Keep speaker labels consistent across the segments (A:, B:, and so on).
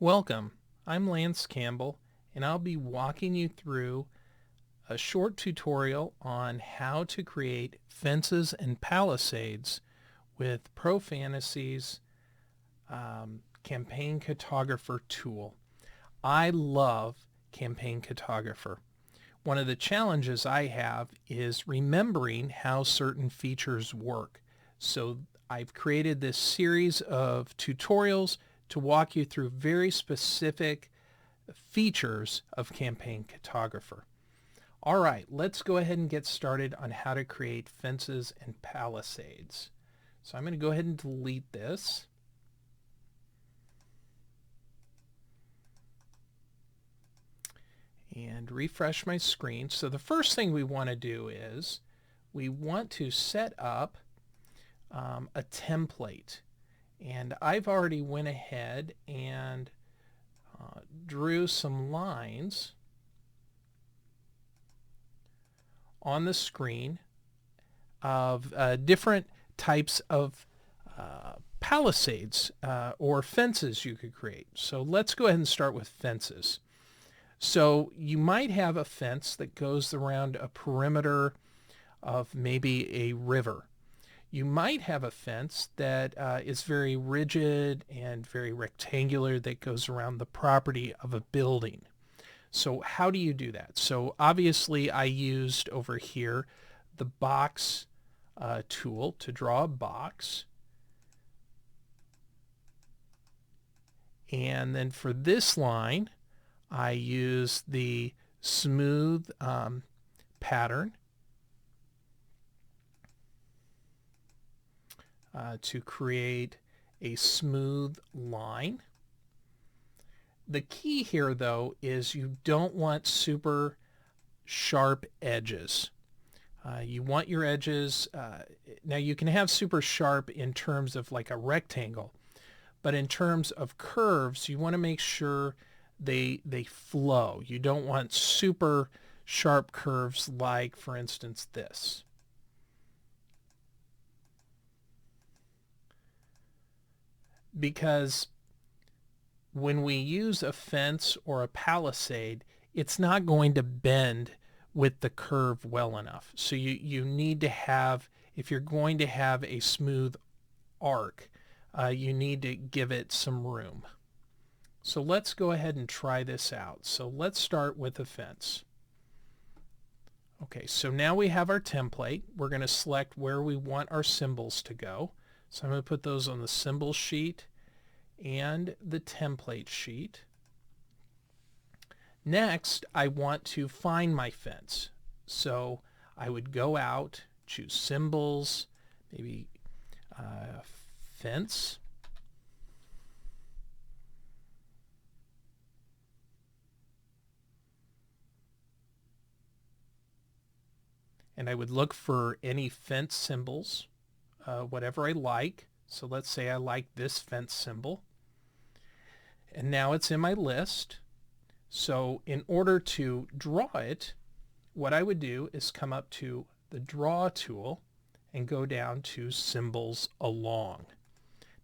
A: Welcome, I'm Lance Campbell, and I'll be walking you through a short tutorial on how to create fences and palisades with ProFantasy's Campaign Cartographer tool. I love Campaign Cartographer. One of the challenges I have is remembering how certain features work. So I've created this series of tutorials to walk you through very specific features of Campaign Cartographer. All right, let's go ahead and get started on how to create fences and palisades. So I'm going to go ahead and delete this. And refresh my screen. So the first thing we want to do is we want to set up a template. And I've already went ahead and drew some lines on the screen of different types of palisades or fences you could create. So let's go ahead and start with fences. So you might have a fence that goes around a perimeter of maybe a river. You might have a fence that is very rigid and very rectangular that goes around the property of a building. So how do you do that? So obviously I used over here the box tool to draw a box. And then for this line, I use the smooth pattern to create a smooth line. The key here, though, is you don't want super sharp edges. You want your edges, now you can have super sharp in terms of like a rectangle, but in terms of curves, you want to make sure they flow. You don't want super sharp curves like, for instance, this. Because when we use a fence or a palisade, it's not going to bend with the curve well enough. So you need to have, if you're going to have a smooth arc, you need to give it some room. So let's go ahead and try this out. So let's start with a fence. Okay, so now we have our template. We're going to select where we want our symbols to go. So I'm going to put those on the symbol sheet and the template sheet. Next, I want to find my fence. So I would go out, choose symbols, maybe fence. And I would look for any fence symbols, whatever I like. So let's say I like this fence symbol. And now it's in my list. So in order to draw it, what I would do is come up to the Draw tool and go down to Symbols Along.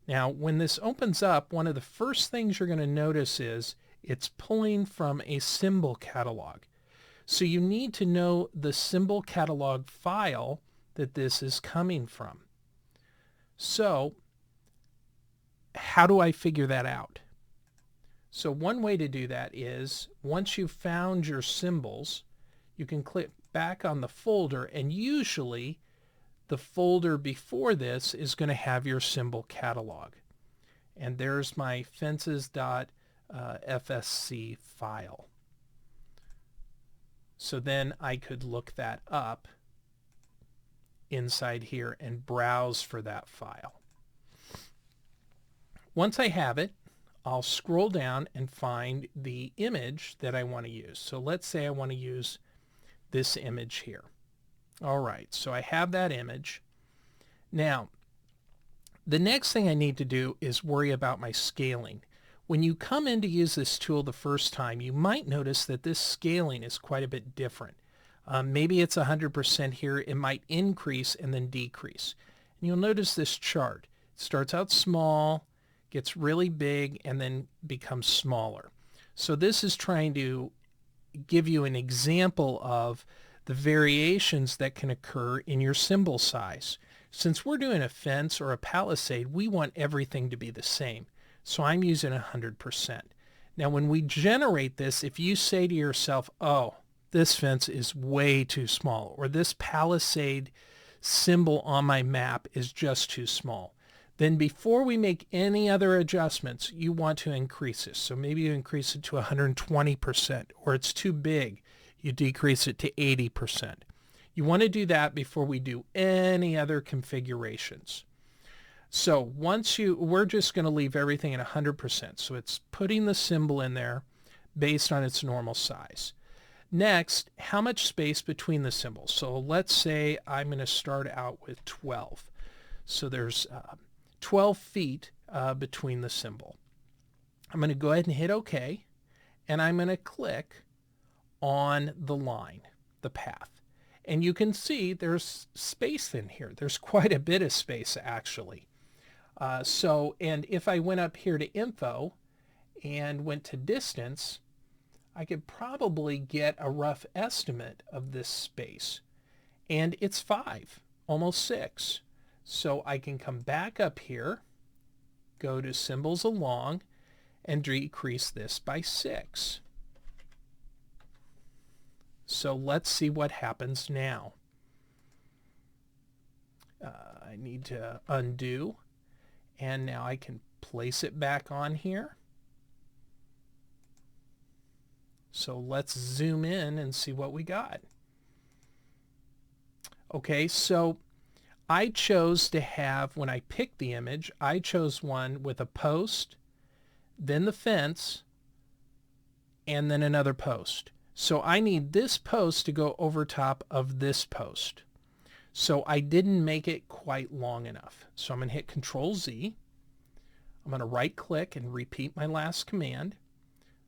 A: Now, when this opens up, one of the first things you're going to notice is it's pulling from a symbol catalog. So you need to know the symbol catalog file that this is coming from. So how do I figure that out? So one way to do that is once you've found your symbols, you can click back on the folder, and usually the folder before this is going to have your symbol catalog. And there's my fences.fsc file. So then I could look that up inside here and browse for that file. Once I have it, I'll scroll down and find the image that I want to use. So let's say I want to use this image here. All right, so I have that image. Now, the next thing I need to do is worry about my scaling. When you come in to use this tool the first time, you might notice that this scaling is quite a bit different. Maybe it's 100% here. It might increase and then decrease. And you'll notice this chart. It starts out small, gets really big, and then becomes smaller. So this is trying to give you an example of the variations that can occur in your symbol size. Since we're doing a fence or a palisade, we want everything to be the same. So I'm using 100%. Now when we generate this, if you say to yourself, oh, this fence is way too small, or this palisade symbol on my map is just too small, then before we make any other adjustments, you want to increase this. So maybe you increase it to 120%, or it's too big, you decrease it to 80%. You want to do that before we do any other configurations. So we're just going to leave everything at 100%. So it's putting the symbol in there based on its normal size. Next, how much space between the symbols? So let's say I'm going to start out with 12. So there's 12 feet between the symbol. I'm going to go ahead and hit OK, and I'm going to click on the line, the path. And you can see there's space in here. There's quite a bit of space, actually. And if I went up here to info and went to distance, I could probably get a rough estimate of this space. And it's 5, almost 6. So I can come back up here, go to symbols along, and decrease this by 6. So let's see what happens now. I need to undo, and now I can place it back on here. So let's zoom in and see what we got. Okay, so I chose to have, when I picked the image, I chose one with a post, then the fence, and then another post. So I need this post to go over top of this post. So I didn't make it quite long enough. So I'm going to hit Control-Z. I'm going to right-click and repeat my last command.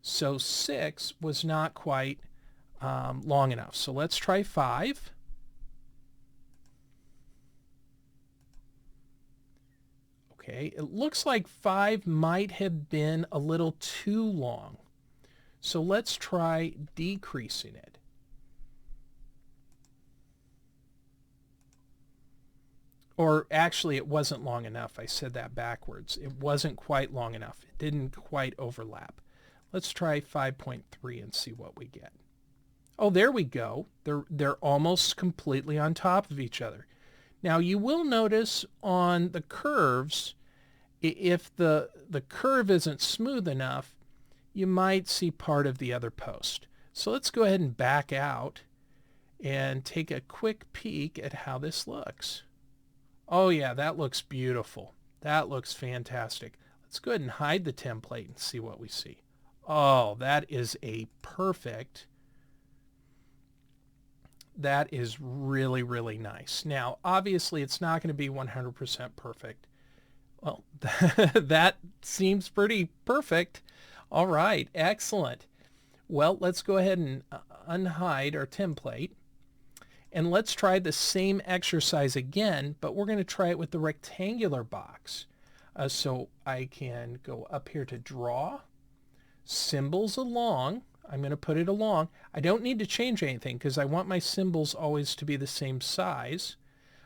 A: So 6 was not quite long enough. So let's try 5. Okay, it looks like 5 might have been a little too long. So let's try decreasing it. Or actually, it wasn't long enough. I said that backwards. It wasn't quite long enough. It didn't quite overlap. Let's try 5.3 and see what we get. Oh, there we go. They're almost completely on top of each other. Now, you will notice on the curves, if the curve isn't smooth enough, you might see part of the other post. So let's go ahead and back out and take a quick peek at how this looks. Oh yeah, that looks beautiful. That looks fantastic. Let's go ahead and hide the template and see what we see. Oh, that is a perfect. That is really, really nice. Now, obviously, it's not going to be 100% perfect. Well, that seems pretty perfect. All right, excellent. Well, let's go ahead and unhide our template. And let's try the same exercise again, but we're going to try it with the rectangular box. So I can go up here to draw, symbols along. I'm going to put it along. I don't need to change anything because I want my symbols always to be the same size.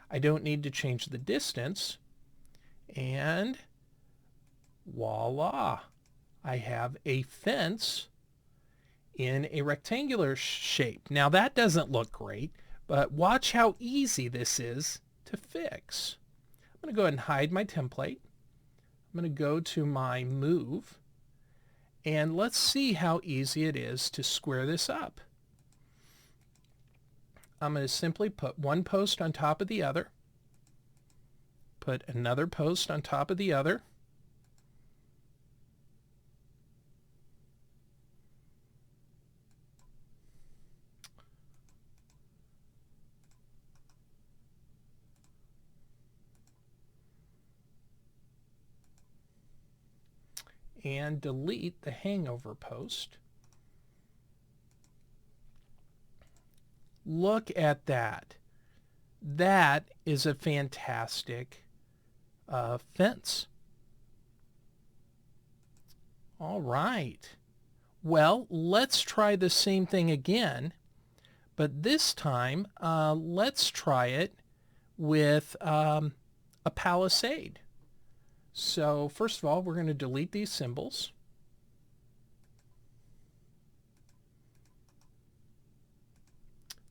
A: I don't need to change the distance. And voila, I have a fence in a rectangular shape. Now that doesn't look great, but watch how easy this is to fix. I'm going to go ahead and hide my template. I'm going to go to my move, and let's see how easy it is to square this up. I'm going to simply put one post on top of the other, put another post on top of the other, and delete the hangover post. Look at that. That is a fantastic fence. All right. Well, let's try the same thing again, but this time let's try it with a palisade. So first of all, we're going to delete these symbols.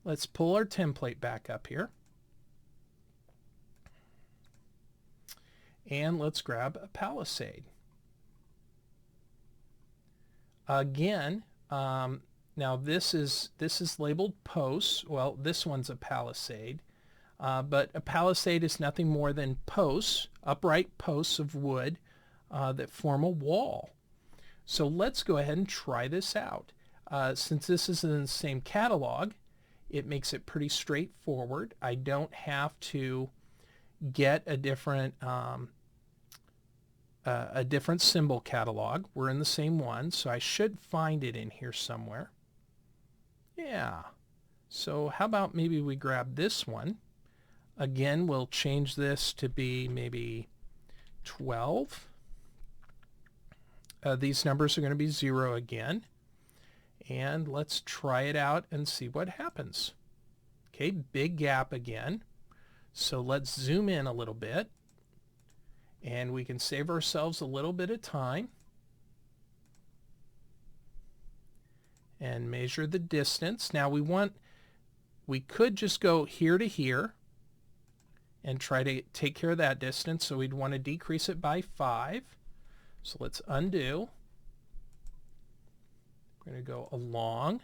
A: Let's pull our template back up here. And let's grab a palisade. Again, now this is labeled posts. Well, this one's a palisade. But a palisade is nothing more than posts, upright posts of wood that form a wall. So let's go ahead and try this out. Since this is in the same catalog, it makes it pretty straightforward. I don't have to get a different symbol catalog. We're in the same one, so I should find it in here somewhere. Yeah. So how about maybe we grab this one. Again, we'll change this to be maybe 12. These numbers are going to be 0 again. And let's try it out and see what happens. Okay, big gap again. So let's zoom in a little bit. And we can save ourselves a little bit of time. And measure the distance. Now we could just go here to here and try to take care of that distance. So we'd want to decrease it by 5. So let's undo. We're going to go along.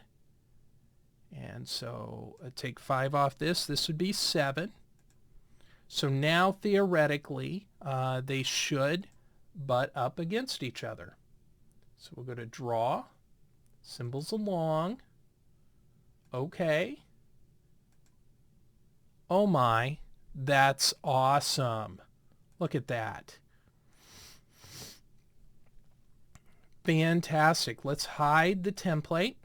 A: And so take 5 off this. This would be 7. So now theoretically, they should butt up against each other. So we'll go to draw, symbols along. Okay. Oh my, that's awesome. Look at that. Fantastic. Let's hide the template.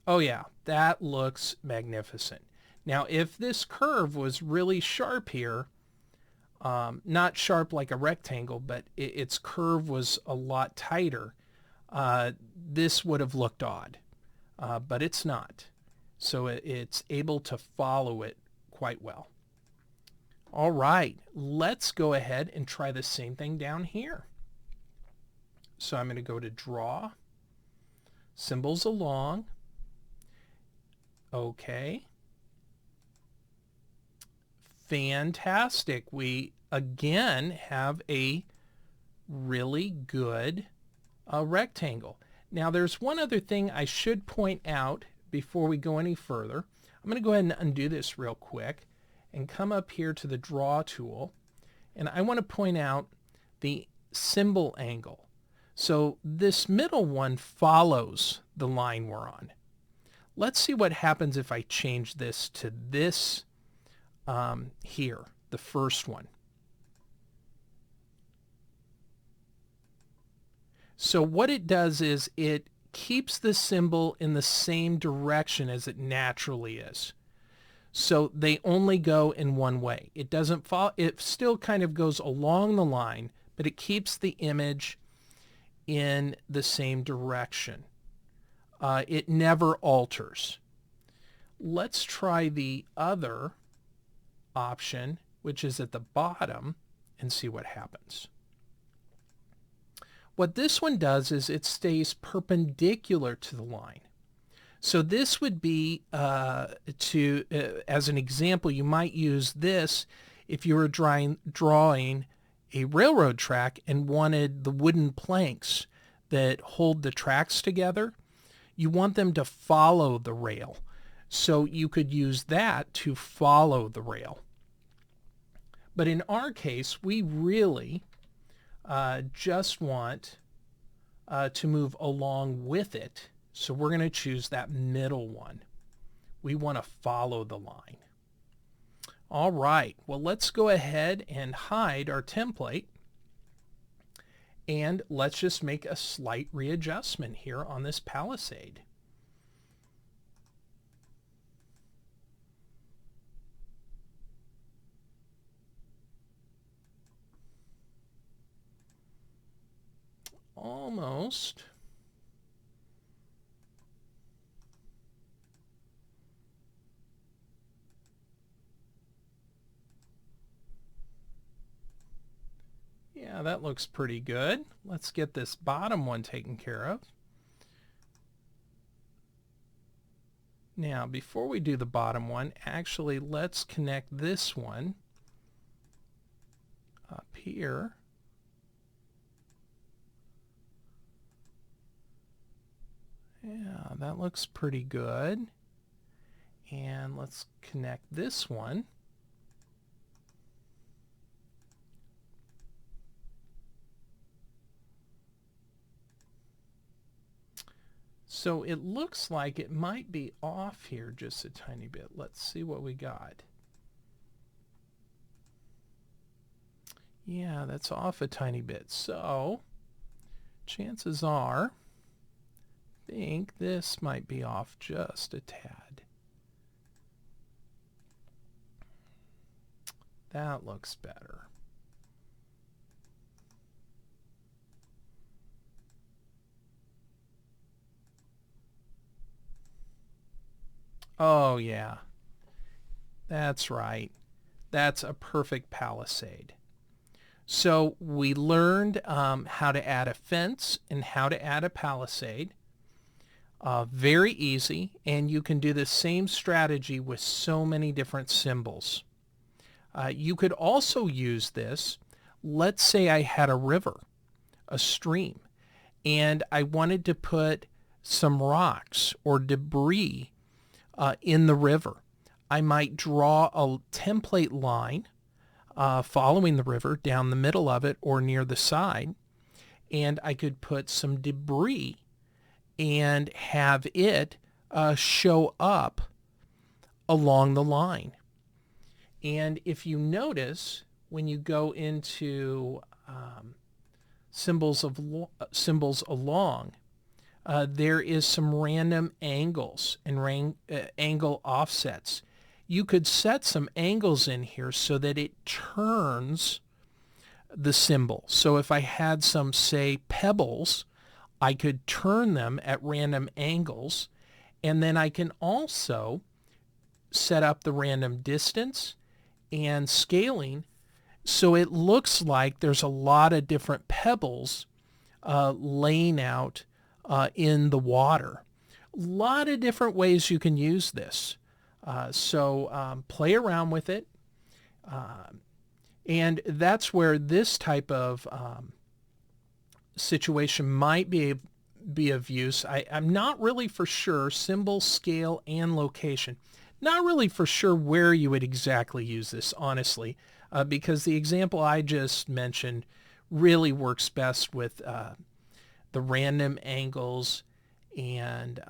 A: Oh yeah, that looks magnificent. Now, if this curve was really sharp here, not sharp like a rectangle, but its curve was a lot tighter, this would have looked odd, but it's not. So it's able to follow it quite well. All right, let's go ahead and try the same thing down here. So I'm going to go to Draw, Symbols Along. Okay. Fantastic. We again have a really good rectangle. Now there's one other thing I should point out before we go any further. I'm going to go ahead and undo this real quick and come up here to the Draw tool, and I want to point out the symbol angle. So this middle one follows the line we're on. Let's see what happens if I change this to this here, the first one. So what it does is it keeps the symbol in the same direction as it naturally is. So they only go in one way. It doesn't fall, it still kind of goes along the line, but it keeps the image in the same direction. It never alters. Let's try the other option, which is at the bottom, and see what happens. What this one does is it stays perpendicular to the line. So this would be, as an example, you might use this if you were drawing a railroad track and wanted the wooden planks that hold the tracks together. You want them to follow the rail. So you could use that to follow the rail. But in our case, we really just want to move along with it. So we're going to choose that middle one. We want to follow the line. All right, well, let's go ahead and hide our template. And let's just make a slight readjustment here on this palisade. almost. Yeah, that looks pretty good. Let's get this bottom one taken care of. Now, before we do the bottom one, actually, let's connect this one up here. Yeah, that looks pretty good. And let's connect this one. So it looks like it might be off here just a tiny bit. Let's see what we got. Yeah, that's off a tiny bit. So chances are, I think this might be off just a tad. That looks better. Oh yeah, that's right. That's a perfect palisade. So we learned how to add a fence and how to add a palisade. Very easy, and you can do the same strategy with so many different symbols. You could also use this. Let's say I had a river, a stream, and I wanted to put some rocks or debris in the river. I might draw a template line following the river down the middle of it or near the side, and I could put some debris and have it show up along the line. And if you notice, when you go into symbols along, there is some random angles and angle offsets. You could set some angles in here so that it turns the symbol. So if I had some, say, pebbles, I could turn them at random angles, and then I can also set up the random distance and scaling so it looks like there's a lot of different pebbles laying out in the water. A lot of different ways you can use this. So play around with it. And that's where this type of situation might be of use. I'm not really for sure, symbol, scale, and location. Not really for sure where you would exactly use this, honestly, because the example I just mentioned really works best with the random angles and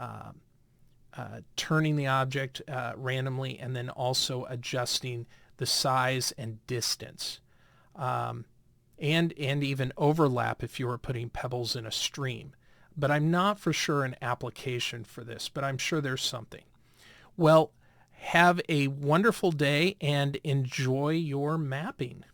A: turning the object randomly, and then also adjusting the size and distance, and even overlap if you were putting pebbles in a stream. But I'm not for sure an application for this, but I'm sure there's something. Well, have a wonderful day and enjoy your mapping.